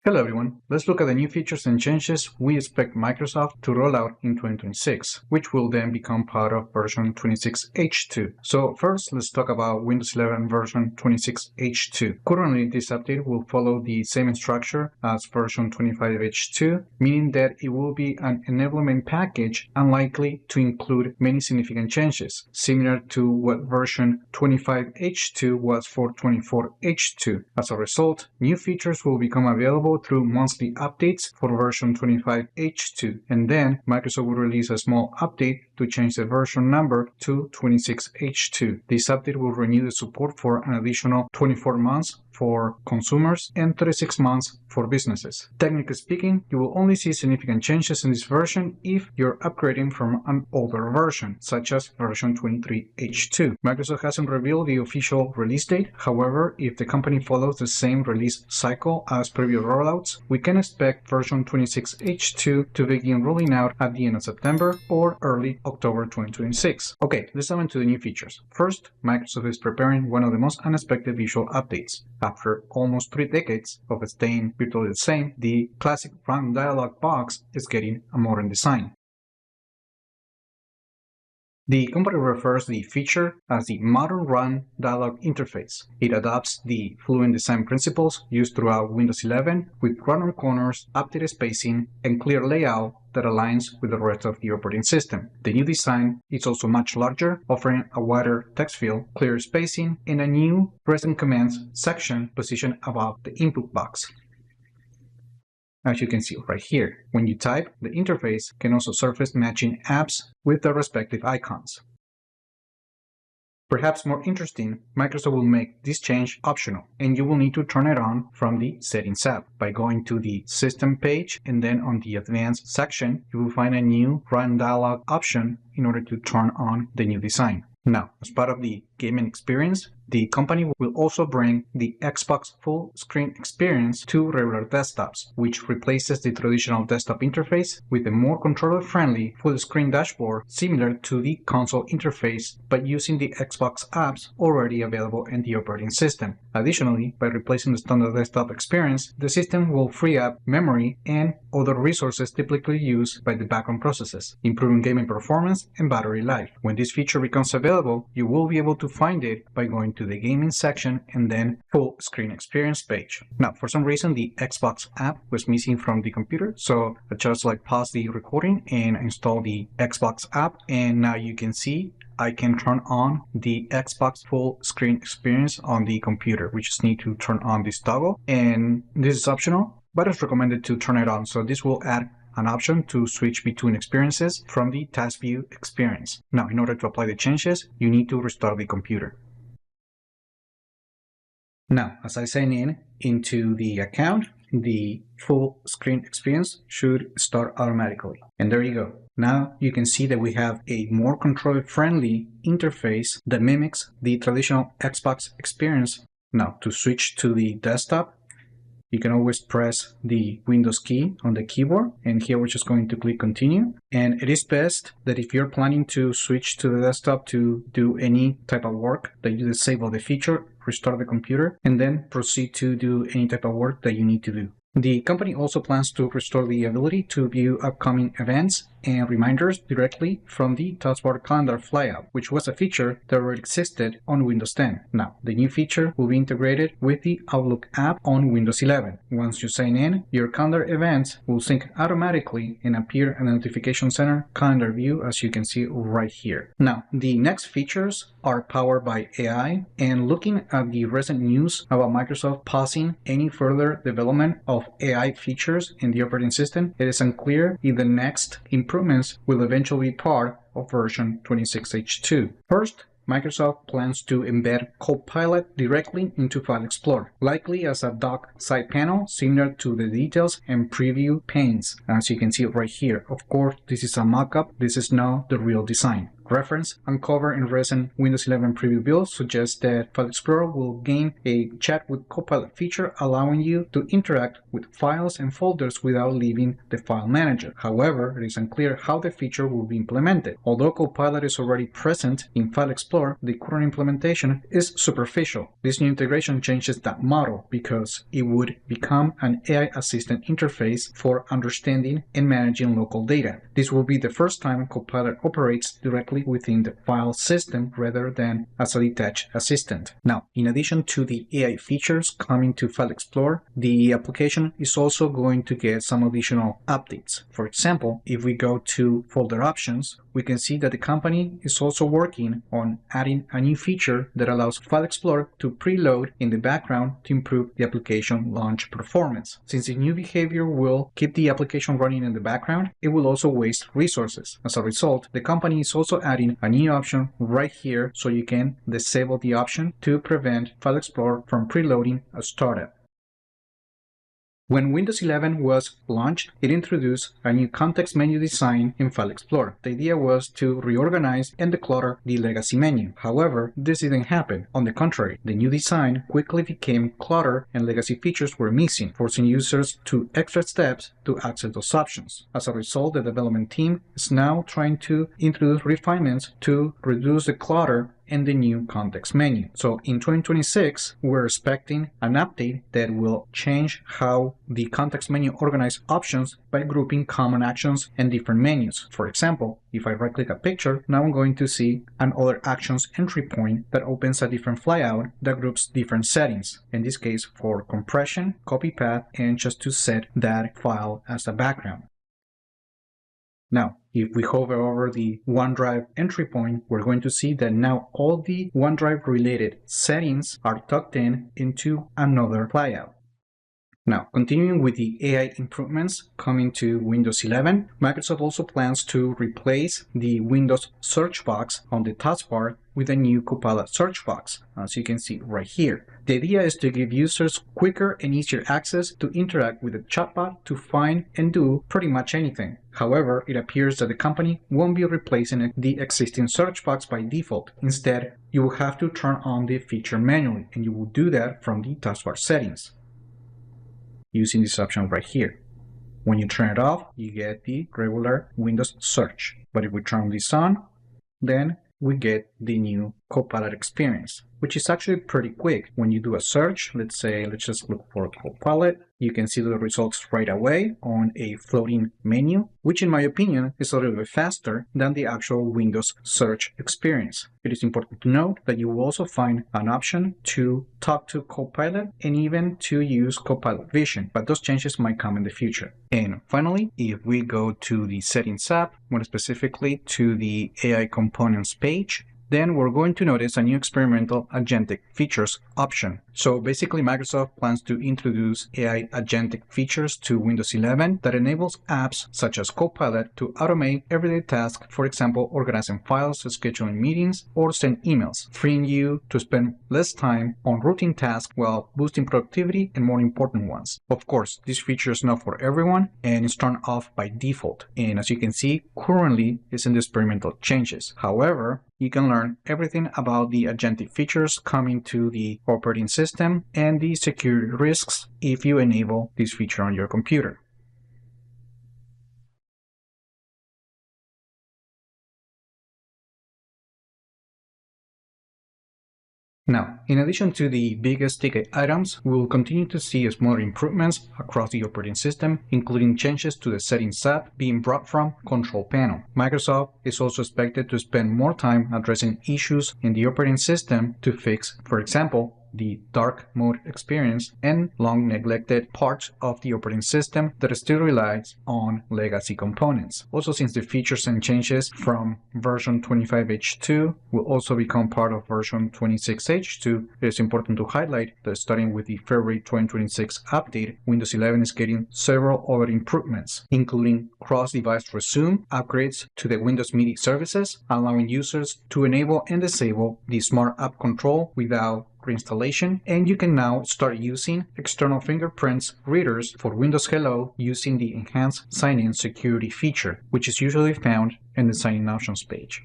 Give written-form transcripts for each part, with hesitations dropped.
Hello everyone, let's look at the new features and changes we expect Microsoft to roll out in 2026, which will then become part of version 26H2. So first, let's talk about Windows 11 version 26H2. Currently, this update will follow the same structure as version 25H2, meaning that it will be an enablement package unlikely to include many significant changes, similar to what version 25H2 was for 24H2. As a result, new features will become available through monthly updates for version 25H2, and then Microsoft will release a small update to change the version number to 26H2. This update will renew the support for an additional 24 months for consumers and 36 months for businesses. Technically speaking, you will only see significant changes in this version if you're upgrading from an older version, such as version 23H2. Microsoft hasn't revealed the official release date. However, if the company follows the same release cycle as previous rollouts, we can expect version 26H2 to begin rolling out at the end of September or early October 2026. Okay, let's dive into the new features. First, Microsoft is preparing one of the most unexpected visual updates. After almost 3 decades of staying virtually the same, the classic run dialog box is getting a modern design. The company refers to the feature as the Modern Run Dialog Interface. It adopts the fluent design principles used throughout Windows 11 with rounded corners, updated spacing, and clear layout that aligns with the rest of the operating system. The new design is also much larger, offering a wider text field, clear spacing, and a new present commands section positioned above the input box. As you can see right here, when you type, the interface can also surface matching apps with their respective icons. Perhaps more interesting, Microsoft will make this change optional, and you will need to turn it on from the Settings app. By going to the System page and then on the Advanced section, you will find a new Run Dialog option in order to turn on the new design. Now, as part of the gaming experience, the company will also bring the Xbox full screen experience to regular desktops, which replaces the traditional desktop interface with a more controller-friendly full screen dashboard similar to the console interface, but using the Xbox apps already available in the operating system. Additionally, by replacing the standard desktop experience, the system will free up memory and other resources typically used by the background processes, improving gaming performance and battery life. When this feature becomes available, you will be able to find it by going to the gaming section and then full screen experience page. Now, for some reason, the Xbox app was missing from the computer, so I just pause the recording and install the Xbox app, and now you can see I can turn on the Xbox full screen experience on the computer. We just need to turn on this toggle, and this is optional, but it's recommended to turn it on. So this will add an option to switch between experiences from the task view experience. Now, in order to apply the changes, you need to restart the computer. Now, as I sign in into the account, the full screen experience should start automatically. And there you go. Now you can see that we have a more controller-friendly interface that mimics the traditional Xbox experience. Now, to switch to the desktop, you can always press the Windows key on the keyboard, and here we're just going to click continue. And it is best that if you're planning to switch to the desktop to do any type of work, that you disable the feature, restart the computer, and then proceed to do any type of work that you need to do. The company also plans to restore the ability to view upcoming events and reminders directly from the Taskbar calendar flyout, which was a feature that already existed on Windows 10. Now, the new feature will be integrated with the Outlook app on Windows 11. Once you sign in, your calendar events will sync automatically and appear in the Notification Center calendar view, as you can see right here. Now, the next features are powered by AI, and looking at the recent news about Microsoft pausing any further development of AI features in the operating system, it is unclear if the next improvements will eventually be part of version 26H2. First, Microsoft plans to embed Copilot directly into File Explorer, likely as a dock side panel similar to the details and preview panes, as you can see right here. Of course, this is a mock-up, this is not the real design. Reference uncovered in recent Windows 11 preview builds suggests that File Explorer will gain a chat with Copilot feature, allowing you to interact with files and folders without leaving the file manager. However, it is unclear how the feature will be implemented. Although Copilot is already present in File Explorer, the current implementation is superficial. This new integration changes that model because it would become an AI assistant interface for understanding and managing local data. This will be the first time Copilot operates directly within the file system rather than as a detached assistant. Now, in addition to the AI features coming to File Explorer, the application is also going to get some additional updates. For example, if we go to folder options, we can see that the company is also working on adding a new feature that allows File Explorer to preload in the background to improve the application launch performance. Since the new behavior will keep the application running in the background, it will also waste resources. As a result, the company is also adding a new option right here so you can disable the option to prevent File Explorer from preloading a startup. When Windows 11 was launched, it introduced a new context menu design in File Explorer. The idea was to reorganize and declutter the legacy menu. However, this didn't happen. On the contrary, the new design quickly became cluttered and legacy features were missing, forcing users to extra steps to access those options. As a result, the development team is now trying to introduce refinements to reduce the clutter and the new context menu. So in 2026, we're expecting an update that will change how the context menu organizes options by grouping common actions and different menus. For example, if I right-click a picture, now I'm going to see an other actions entry point that opens a different flyout that groups different settings. In this case, for compression, copy path, and just to set that file as a background. Now, if we hover over the OneDrive entry point, we're going to see that now all the OneDrive related settings are tucked in into another flyout. Now, continuing with the AI improvements coming to Windows 11, Microsoft also plans to replace the Windows search box on the taskbar with a new Copilot search box, as you can see right here. The idea is to give users quicker and easier access to interact with the chatbot to find and do pretty much anything. However, it appears that the company won't be replacing the existing search box by default. Instead, you will have to turn on the feature manually, and you will do that from the taskbar settings using this option right here. When you turn it off, you get the regular Windows search. But if we turn this on, then we get the new Copilot experience, which is actually pretty quick. When you do a search, let's just look for Copilot, you can see the results right away on a floating menu, which in my opinion is a little bit faster than the actual Windows search experience. It is important to note that you will also find an option to talk to Copilot and even to use Copilot Vision, but those changes might come in the future. And finally, if we go to the Settings app, more specifically to the AI Components page, then we're going to notice a new experimental agentic features option. So basically, Microsoft plans to introduce AI agentic features to Windows 11 that enables apps such as Copilot to automate everyday tasks, for example, organizing files, scheduling meetings, or send emails, freeing you to spend less time on routine tasks while boosting productivity and more important ones. Of course, this feature is not for everyone and is turned off by default. And as you can see, currently it's in the experimental changes. However, you can learn everything about the agentic features coming to the operating system and the security risks if you enable this feature on your computer. Now, in addition to the biggest ticket items, we will continue to see smaller improvements across the operating system, including changes to the Settings app being brought from Control Panel. Microsoft is also expected to spend more time addressing issues in the operating system to fix, for example, the dark mode experience and long neglected parts of the operating system that still relies on legacy components. Also, since the features and changes from version 25H2 will also become part of version 26H2, it is important to highlight that starting with the February 2026 update, Windows 11 is getting several other improvements, including cross-device resume, upgrades to the Windows MIDI services, allowing users to enable and disable the Smart App Control without reinstallation, and you can now start using external fingerprints readers for Windows Hello using the enhanced sign-in security feature, which is usually found in the sign-in options page.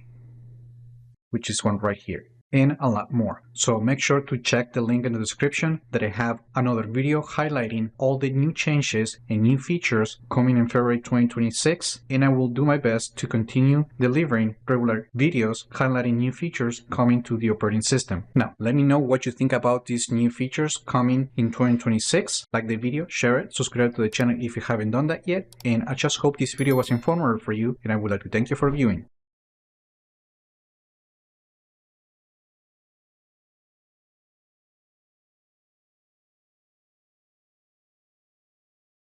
which is one right here, and a lot more. So make sure to check the link in the description that I have another video highlighting all the new changes and new features coming in February 2026, and I will do my best to continue delivering regular videos highlighting new features coming to the operating system. Now, let me know what you think about these new features coming in 2026. Like the video, share it, subscribe to the channel if you haven't done that yet, and I just hope this video was informative for you, and I would like to thank you for viewing.